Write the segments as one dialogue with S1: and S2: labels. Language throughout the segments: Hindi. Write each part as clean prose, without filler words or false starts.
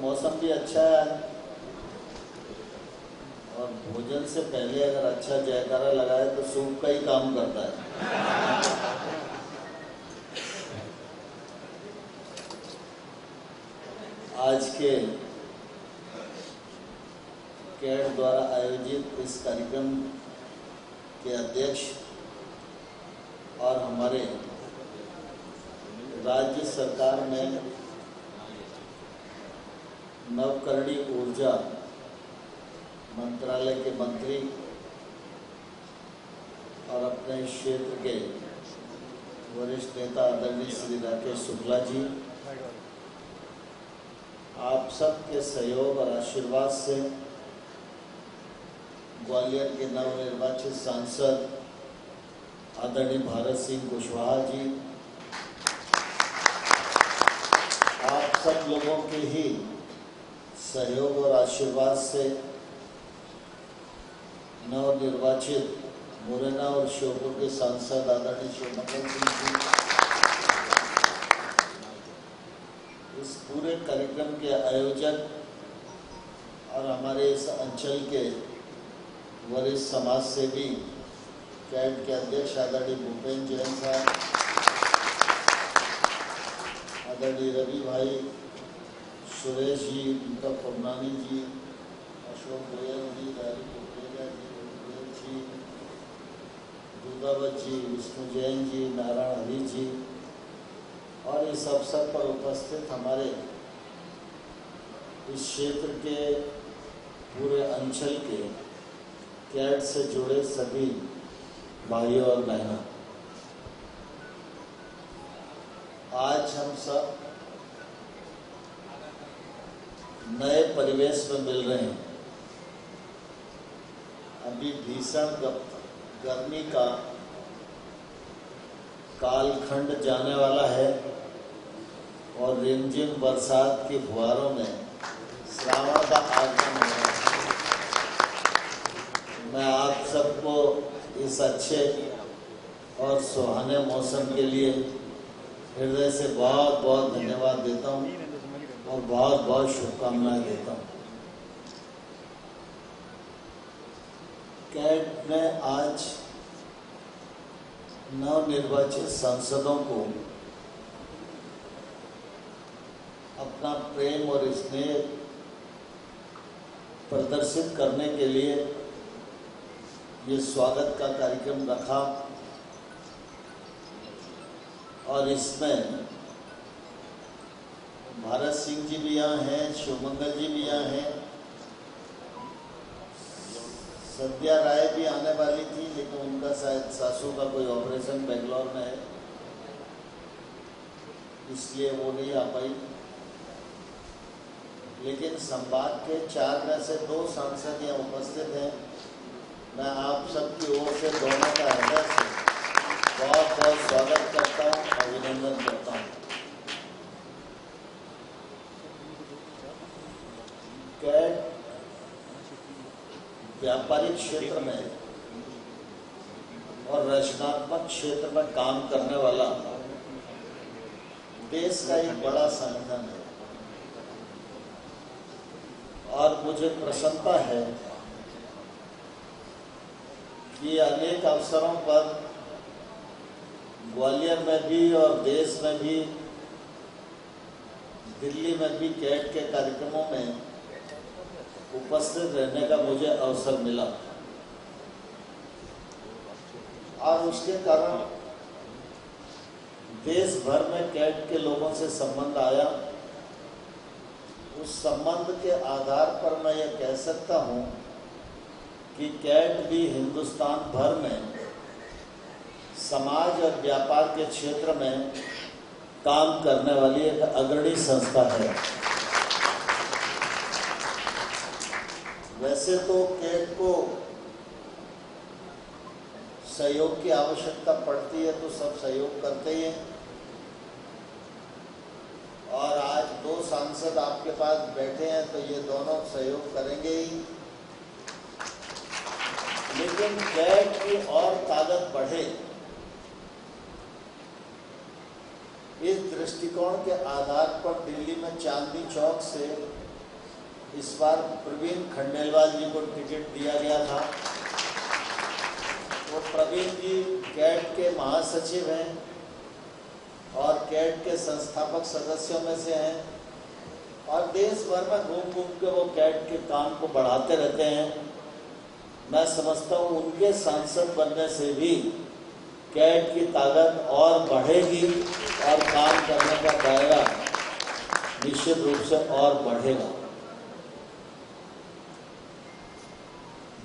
S1: मौसम भी अच्छा है और भोजन से पहले अगर अच्छा जयकारा लगाए तो सूप का ही काम करता है। आज के कैट द्वारा आयोजित इस कार्यक्रम के अध्यक्ष और हमारे राज्य सरकार में नवकरणीय ऊर्जा मंत्रालय के मंत्री और अपने क्षेत्र के वरिष्ठ नेता आदरणीय श्री राकेश शुक्ला जी, आप सबके सहयोग और आशीर्वाद से ग्वालियर के नवनिर्वाचित सांसद आदरणीय भारत सिंह कुशवाहा जी, आप सब लोगों के ही सहयोग और आशीर्वाद से नवनिर्वाचित मुरैना और श्योपुर के सांसद आदरणीय शिवमंगल सिंह जी, इस पूरे कार्यक्रम के आयोजक और हमारे इस अंचल के वरिष्ठ समाज सेवी कैट के अध्यक्ष आदरणीय भूपेन्द्र जैन साहब, आदरणीय रवि भाई, सुरेश जी, दीपक पवनानी जी, अशोक गोयल जी, राजू कुकरेजा जी, दुर्गावत जी, विष्णु जैन जी, नारायण हरी जी और इस अवसर पर उपस्थित हमारे इस क्षेत्र के पूरे अंचल के कैट से जुड़े सभी भाइयों और बहनों, आज हम सब नए परिवेश में मिल रहे हैं। अभी भीषण गर्मी का कालखंड जाने वाला है और रिमझिम बरसात की फुहारों में श्रावण का आगमन हो रहा है। मैं आप सबको इस अच्छे और सुहाने मौसम के लिए हृदय से बहुत बहुत धन्यवाद देता हूँ और बहुत बहुत शुभकामनाएं देता हूँ। कैट में आज नवनिर्वाचित सांसदों को अपना प्रेम और स्नेह प्रदर्शित करने के लिए ये स्वागत का कार्यक्रम रखा और इसमें भारत सिंह जी भी यहाँ हैं, शिवमंगल जी भी यहाँ हैं, सद्या राय भी आने वाली थी लेकिन उनका शायद सासू का कोई ऑपरेशन बेंगलोर में है, इसलिए वो नहीं आ पाई। लेकिन संभाग के 4 में से 2 सांसद यहाँ उपस्थित हैं। मैं आप सबकी ओर से दोनों का हृदय से बहुत बहुत स्वागत करता हूँ, अभिनंदन करता हूँ। कैट व्यापारिक क्षेत्र में और रचनात्मक क्षेत्र में काम करने वाला देश का एक बड़ा संगठन है और मुझे प्रसन्नता है कि अनेक अवसरों पर ग्वालियर में भी और देश में भी, दिल्ली में भी कैट के कार्यक्रमों में उपस्थित रहने का मुझे अवसर मिला और उसके कारण देश भर में कैट के लोगों से संबंध आया। उस संबंध के आधार पर मैं ये कह सकता हूँ कि कैट भी हिंदुस्तान भर में समाज और व्यापार के क्षेत्र में काम करने वाली एक अग्रणी संस्था है। वैसे तो कैट को सहयोग की आवश्यकता पड़ती है तो सब सहयोग करते ही हैं और आज 2 सांसद आपके पास बैठे हैं तो ये दोनों सहयोग करेंगे ही। लेकिन कैट की और ताकत बढ़े, इस दृष्टिकोण के आधार पर दिल्ली में चांदनी चौक से इस बार प्रवीण खंडेलवाल जी को टिकट दिया गया था। वो प्रवीण जी कैट के महासचिव हैं और कैट के संस्थापक सदस्यों में से हैं और देश भर में घूम घूम के वो कैट के काम को बढ़ाते रहते हैं। मैं समझता हूँ उनके सांसद बनने से भी कैट की ताकत और बढ़ेगी और काम करने का दायरा निश्चित रूप से और बढ़ेगा।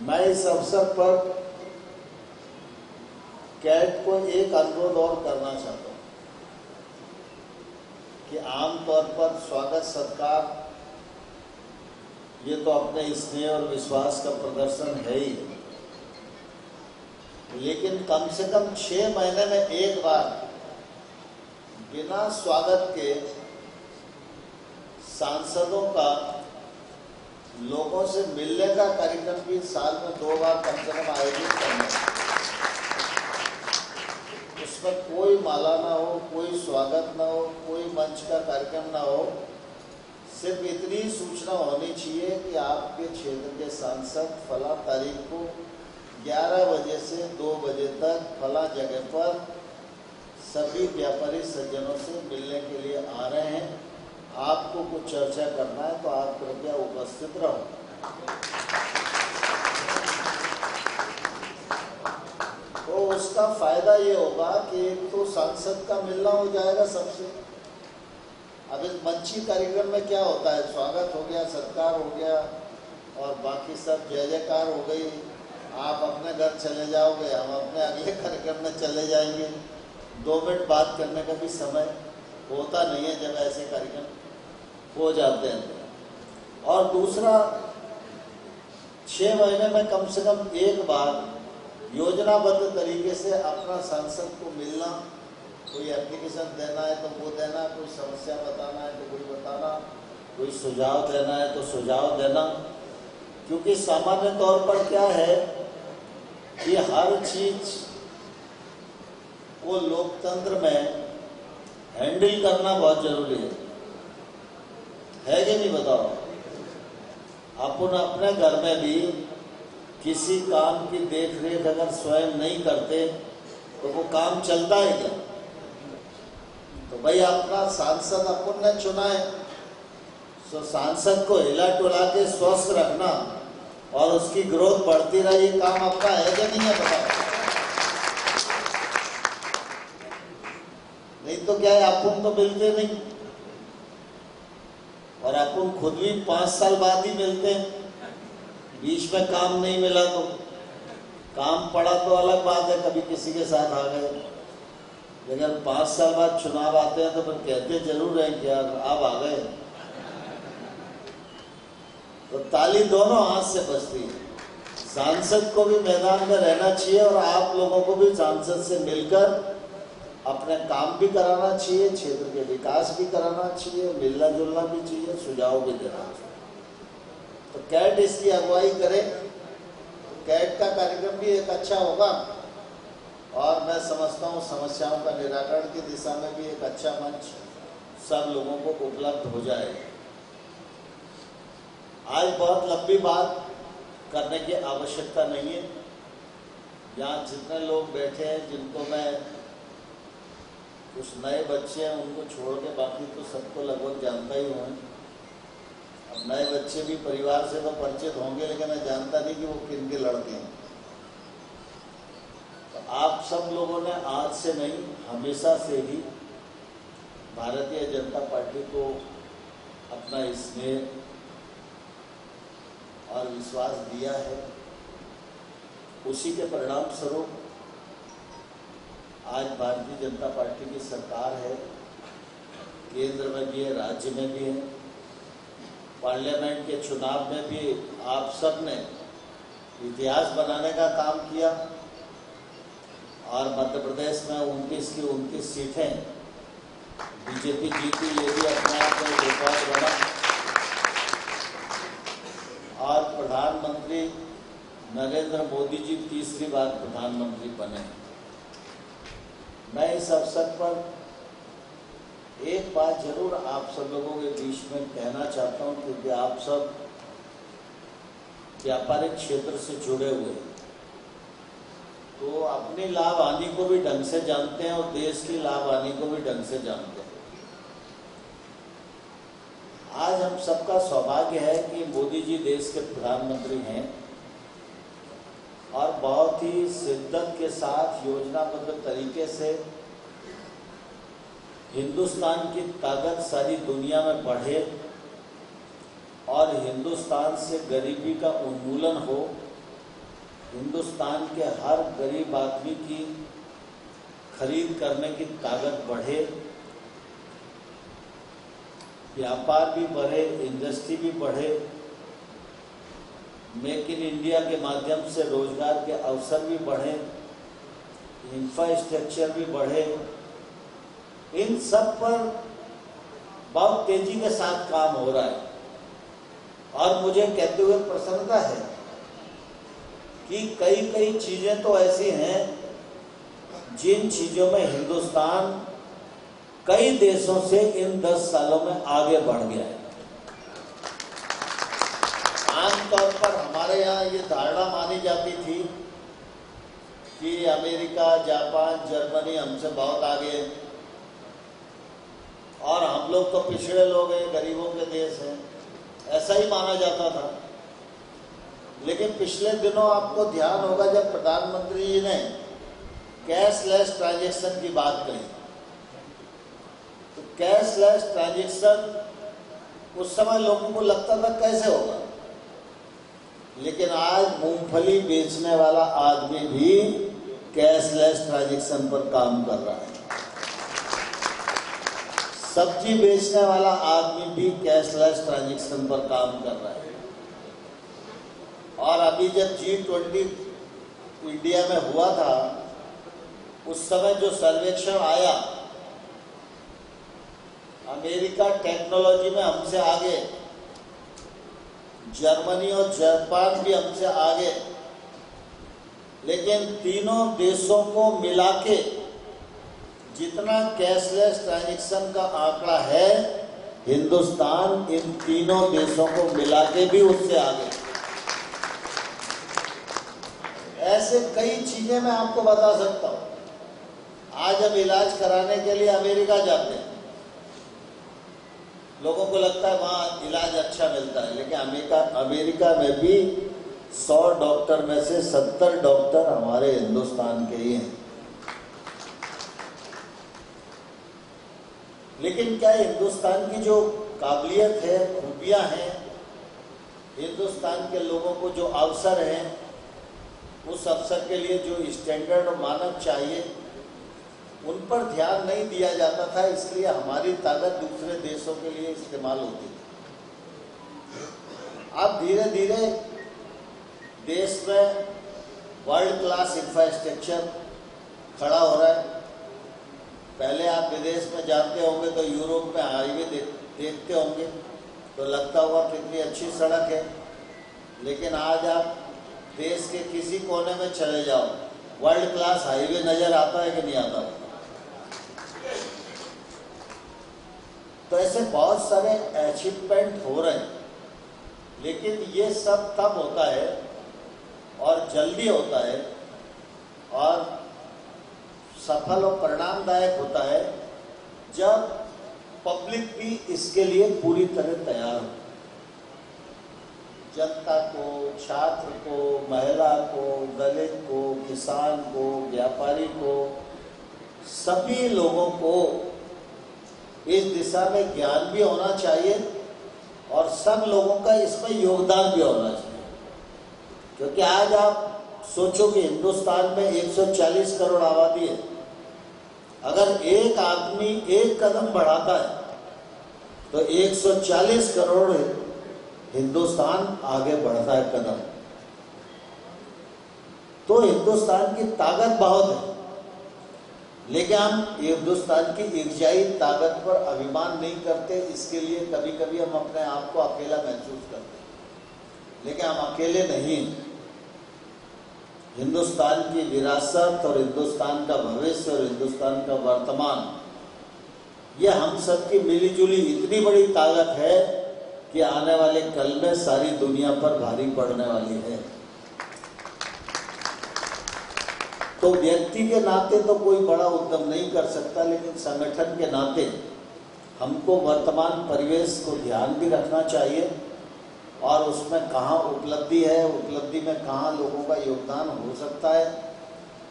S1: मैं इस अवसर पर कैट को एक अनुरोध और करना चाहता हूँ कि आमतौर पर स्वागत सत्कार ये तो अपने स्नेह और विश्वास का प्रदर्शन है ही, लेकिन कम से कम 6 महीने में एक बार बिना स्वागत के सांसदों का लोगों से मिलने का कार्यक्रम भी साल में 2 बार कम से कम आयोजित करना। उसमें कोई माला ना हो, कोई स्वागत ना हो, कोई मंच का कार्यक्रम ना हो, सिर्फ इतनी सूचना होनी चाहिए कि आपके क्षेत्र के सांसद फला तारीख को 11 बजे से 2 बजे तक फला जगह पर सभी व्यापारी सज्जनों से मिलने के लिए आ रहे हैं, आपको कुछ चर्चा करना है तो आप कृपया उपस्थित रहो। तो उसका फायदा ये होगा कि एक तो सांसद का मिलना हो जाएगा सबसे। अब इस मंची कार्यक्रम में क्या होता है, स्वागत हो गया, सत्कार हो गया और बाकी सब जय जयकार हो गई, आप अपने घर चले जाओगे, हम अपने अगले कार्यक्रम में चले जाएंगे। 2 मिनट बात करने का भी समय होता नहीं है जब ऐसे कार्यक्रम हो जाते हैं। और दूसरा, 6 महीने में कम से कम एक बार योजनाबद्ध तरीके से अपना सांसद को मिलना, कोई एप्लीकेशन देना है तो वो देना, कोई समस्या बताना है तो कोई बताना, कोई सुझाव देना है तो सुझाव देना। क्योंकि सामान्य तौर पर क्या है कि हर चीज को लोकतंत्र में हैंडल करना बहुत जरूरी है कि नहीं, बताओ। अपन अपने घर में भी किसी काम की देख रेख अगर स्वयं नहीं करते तो वो काम चलता है क्या? तो भाई अपना सांसद अपन ने चुना है, तो सांसद को हिला टुला के स्वस्थ रखना और उसकी ग्रोथ बढ़ती रहे, ये काम आपका है कि नहीं है, बताओ। नहीं तो क्या है, अपन तो मिलते नहीं और अपन खुद भी 5 साल बाद ही मिलते हैं। बीच में काम नहीं मिला तो काम पड़ा तो अलग बात है, कभी किसी के साथ आ गए, लेकिन 5 साल बाद चुनाव आते हैं तो फिर कहते जरूर हैं कि यार आप आ गए। तो ताली दोनों हाथ से बजती है। सांसद को भी मैदान में रहना चाहिए और आप लोगों को भी सांसद से मिलकर अपने काम भी कराना चाहिए, क्षेत्र के विकास भी कराना चाहिए, मिलना जुलना भी चाहिए, सुझाव भी देना चाहिए। तो कैट इसकी अगुवाई करे, कैट का कार्यक्रम भी एक अच्छा होगा और मैं समझता हूँ समस्याओं का निराकरण की दिशा में भी एक अच्छा मंच सब लोगों को उपलब्ध हो जाएगा। आज बहुत लंबी बात करने की आवश्यकता नहीं है। यहाँ जितने लोग बैठे हैं, जिनको मैं, कुछ नए बच्चे हैं उनको छोड़ के बाकी तो सबको लगभग जानता ही हूँ। अब नए बच्चे भी परिवार से तो परिचित होंगे, लेकिन मैं जानता नहीं कि वो किन के लड़के हैं। तो आप सब लोगों ने आज से नहीं, हमेशा से ही भारतीय जनता पार्टी को अपना स्नेह और विश्वास दिया है। उसी के परिणाम स्वरूप आज भारतीय जनता पार्टी की सरकार है, केंद्र में भी है, राज्य में भी है। पार्लियामेंट के चुनाव में भी आप सब ने इतिहास बनाने का काम किया और मध्य प्रदेश में 29 की 29 सीटें बीजेपी जीती, ये भी अपने आप में रिकॉर्ड बना। और प्रधानमंत्री नरेंद्र मोदी जी तीसरी बार प्रधानमंत्री बने। मैं इस अवसर पर एक बात जरूर आप सब लोगों के बीच में कहना चाहता हूं, क्योंकि आप सब व्यापारिक क्षेत्र से जुड़े हुए हैं, तो अपनी लाभ हानि को भी ढंग से जानते हैं और देश की लाभ हानि को भी ढंग से जानते हैं। आज हम सबका सौभाग्य है कि मोदी जी देश के प्रधानमंत्री हैं और बहुत ही शिद्दत के साथ योजनाबद्ध तरीके से हिंदुस्तान की ताकत सारी दुनिया में बढ़े और हिंदुस्तान से गरीबी का उन्मूलन हो, हिंदुस्तान के हर गरीब आदमी की खरीद करने की ताकत बढ़े, व्यापार भी बढ़े, इंडस्ट्री भी बढ़े, मेक इन इंडिया के माध्यम से रोजगार के अवसर भी बढ़े, इंफ्रास्ट्रक्चर भी बढ़े। इन सब पर बहुत तेजी के साथ काम हो रहा है और मुझे कहते हुए प्रसन्नता है कि कई चीजें तो ऐसी हैं जिन चीजों में हिंदुस्तान कई देशों से इन 10 सालों में आगे बढ़ गया है। आमतौर पर हमारे यहाँ ये धारणा मानी जाती थी कि अमेरिका, जापान, जर्मनी हमसे बहुत आगे है और हम लोग तो पिछड़े लोग हैं, गरीबों के देश हैं, ऐसा ही माना जाता था। लेकिन पिछले दिनों आपको ध्यान होगा जब प्रधानमंत्री जी ने कैशलेस ट्रांजैक्शन की बात कही, तो कैशलेस ट्रांजैक्शन उस समय लोगों को लगता था कैसे होगा, लेकिन आज मूंगफली बेचने वाला आदमी भी कैशलेस ट्रांजैक्शन पर काम कर रहा है, सब्जी बेचने वाला आदमी भी कैशलेस ट्रांजैक्शन पर काम कर रहा है। और अभी जब G20 इंडिया में हुआ था, उस समय जो सर्वेक्षण आया, अमेरिका टेक्नोलॉजी में हमसे आगे, जर्मनी और जापान भी हमसे आगे, लेकिन तीनों देशों को मिला के जितना कैशलेस ट्रांजैक्शन का आंकड़ा है, हिंदुस्तान इन तीनों देशों को मिला के भी उससे आगे। ऐसे कई चीजें मैं आपको बता सकता हूं। आज हम इलाज कराने के लिए अमेरिका जाते हैं, लोगों को लगता है वहां इलाज अच्छा मिलता है, लेकिन अमेरिका में भी 100 डॉक्टर में से 70 डॉक्टर हमारे हिंदुस्तान के ही हैं। लेकिन क्या हिंदुस्तान की जो काबिलियत है, खूबियां हैं, हिंदुस्तान के लोगों को जो अवसर हैं, उस अवसर के लिए जो स्टैंडर्ड और मानक चाहिए, उन पर ध्यान नहीं दिया जाता था, इसलिए हमारी ताकत दूसरे देशों के लिए इस्तेमाल होती थी। अब धीरे धीरे देश में वर्ल्ड क्लास इंफ्रास्ट्रक्चर खड़ा हो रहा है। पहले आप विदेश में जाते होंगे तो यूरोप में हाईवे देखते होंगे तो लगता होगा कितनी अच्छी सड़क है, लेकिन आज आप देश के किसी कोने में चले जाओ, वर्ल्ड क्लास हाईवे नजर आता है कि नहीं आता? तो ऐसे बहुत सारे अचीवमेंट हो रहे हैं, लेकिन ये सब तब होता है और जल्दी होता है और सफल और परिणामदायक होता है जब पब्लिक भी इसके लिए पूरी तरह तैयार हो। जनता को, छात्र को, महिला को, दलित को, किसान को, व्यापारी को, सभी लोगों को इस दिशा में ज्ञान भी होना चाहिए और सब लोगों का इसमें योगदान भी होना चाहिए। क्योंकि आज आप सोचो कि हिंदुस्तान में 140 करोड़ आबादी है, अगर एक आदमी एक कदम बढ़ाता है तो 140 करोड़ हिंदुस्तान आगे बढ़ता है कदम। तो हिंदुस्तान की ताकत बहुत है, लेकिन हम हिंदुस्तान की एकजाई ताकत पर अभिमान नहीं करते। इसके लिए कभी कभी हम अपने आप को अकेला महसूस करते हैं, लेकिन हम अकेले नहीं। हिंदुस्तान की विरासत और हिंदुस्तान का भविष्य और हिंदुस्तान का वर्तमान, ये हम सबकी मिलीजुली इतनी बड़ी ताकत है कि आने वाले कल में सारी दुनिया पर भारी पड़ने वाली है। तो व्यक्ति के नाते तो कोई बड़ा उद्यम नहीं कर सकता, लेकिन संगठन के नाते हमको वर्तमान परिवेश को ध्यान भी रखना चाहिए और उसमें कहाँ उपलब्धि है, उपलब्धि में कहाँ लोगों का योगदान हो सकता है,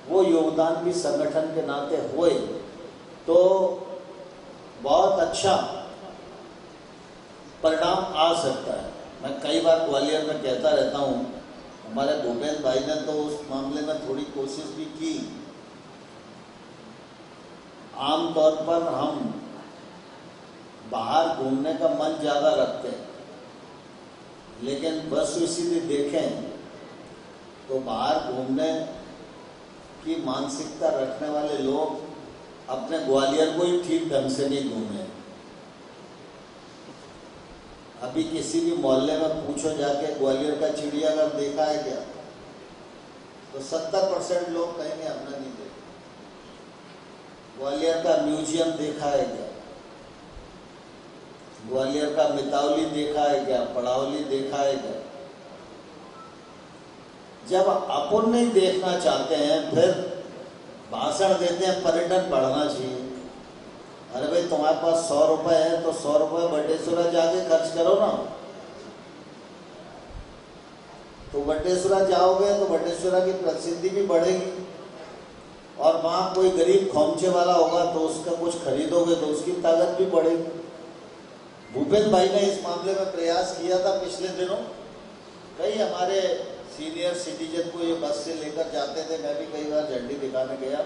S1: वो योगदान भी संगठन के नाते होए तो बहुत अच्छा परिणाम आ सकता है। मैं कई बार ग्वालियर में कहता रहता हूँ, हमारे भूपेंद्र भाई ने तो उस मामले में थोड़ी कोशिश भी की। आमतौर पर हम बाहर घूमने का मन ज़्यादा रखते हैं, लेकिन बस इसीलिए देखें तो बाहर घूमने की मानसिकता रखने वाले लोग अपने ग्वालियर को ही ठीक ढंग से नहीं घूमे। अभी किसी भी मोहल्ले में पूछो जाके ग्वालियर का चिड़ियाघर देखा है क्या, तो 70% लोग कहेंगे हमने नहीं देखा। ग्वालियर का म्यूजियम देखा है क्या, ग्वालियर का मितावली देखा है क्या, पड़ावली देखा है क्या। जब अपन नहीं देखना चाहते हैं फिर भाषण देते हैं पर्यटन बढ़ना चाहिए। अरे भाई तुम्हारे पास 100 रुपए है तो 100 रुपए बटेश्वरा जाके खर्च करो ना। तो बटेश्वरा जाओगे तो बटेश्वरा की प्रसिद्धि भी बढ़ेगी और वहाँ कोई गरीब खोमचे वाला होगा तो उसका कुछ खरीदोगे तो उसकी ताकत भी बढ़ेगी। भूपेंद्र भाई ने इस मामले में प्रयास किया था पिछले दिनों। कई हमारे सीनियर सिटीजन को ये बस से लेकर जाते थे, मैं भी कई बार झंडी दिखाने गया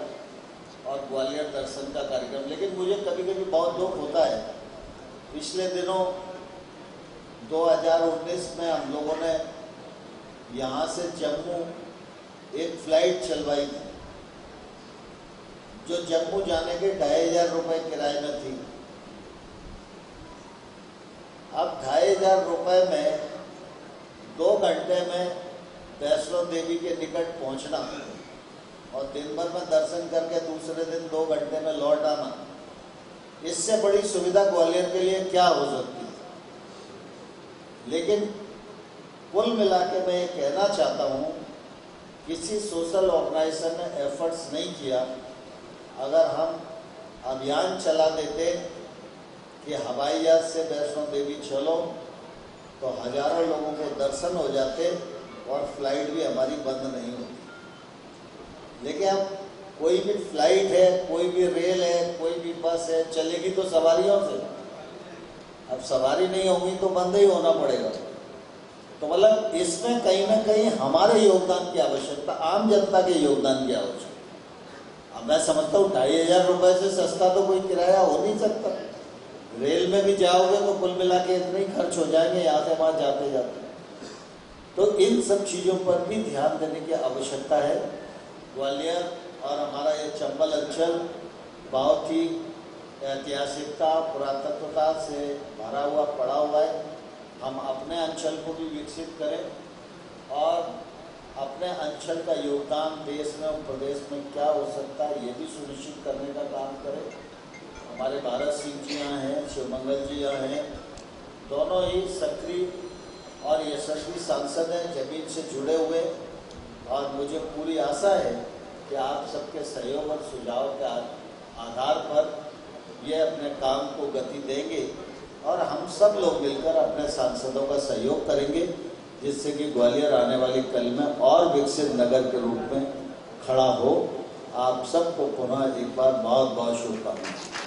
S1: और ग्वालियर दर्शन का कार्यक्रम। लेकिन मुझे कभी कभी बहुत दुख होता है, पिछले दिनों 2019 में हम लोगों ने यहाँ से जम्मू एक फ्लाइट चलवाई थी जो जम्मू जाने के 2500 रुपये किराए में थी। अब 2500 रुपये में 2 घंटे में वैष्णो देवी के निकट पहुंचना और दिन भर में दर्शन करके दूसरे दिन 2 घंटे में लौट आना, इससे बड़ी सुविधा ग्वालियर के लिए क्या हो सकती है। लेकिन कुल मिला के मैं ये कहना चाहता हूँ, किसी सोशल ऑर्गेनाइजेशन ने एफर्ट्स नहीं किया। अगर हम अभियान चला देते कि हवाई जहाज से वैष्णो देवी चलो तो हजारों लोगों को दर्शन हो जाते और फ्लाइट भी हमारी बंद नहीं होती। लेकिन अब कोई भी फ्लाइट है, कोई भी रेल है, कोई भी बस है, चलेगी तो सवारियों से। अब सवारी नहीं होगी तो बंद ही होना पड़ेगा। तो मतलब इसमें कहीं ना कहीं हमारे योगदान की आवश्यकता, आम जनता के योगदान की आवश्यकता। अब मैं समझता हूँ 2500 रुपये से सस्ता तो कोई किराया हो नहीं सकता। रेल में भी जाओगे तो कुल मिला के इतने ही खर्च हो जाएंगे यहाँ से वहाँ जाते जाते। तो इन सब चीज़ों पर भी ध्यान देने की आवश्यकता है। ग्वालियर और हमारा ये चंबल अंचल बहुत ही ऐतिहासिकता, पुरातत्वता से भरा हुआ पड़ा हुआ है। हम अपने अंचल को भी विकसित करें और अपने अंचल का योगदान देश में और प्रदेश में क्या हो सकता है ये भी सुनिश्चित करने का काम करें। हमारे भारत सिंह जी यहाँ हैं, शिवमंगल जी यहाँ हैं, दोनों ही सक्रिय और यशस्वी सांसद हैं, जमीन से जुड़े हुए। और मुझे पूरी आशा है कि आप सबके सहयोग और सुझाव के आधार पर ये अपने काम को गति देंगे और हम सब लोग मिलकर अपने सांसदों का सहयोग करेंगे, जिससे कि ग्वालियर आने वाली कल में और विकसित नगर के रूप में खड़ा हो। आप सबको पुनः एक बार बहुत बहुत शुभकामनाएं।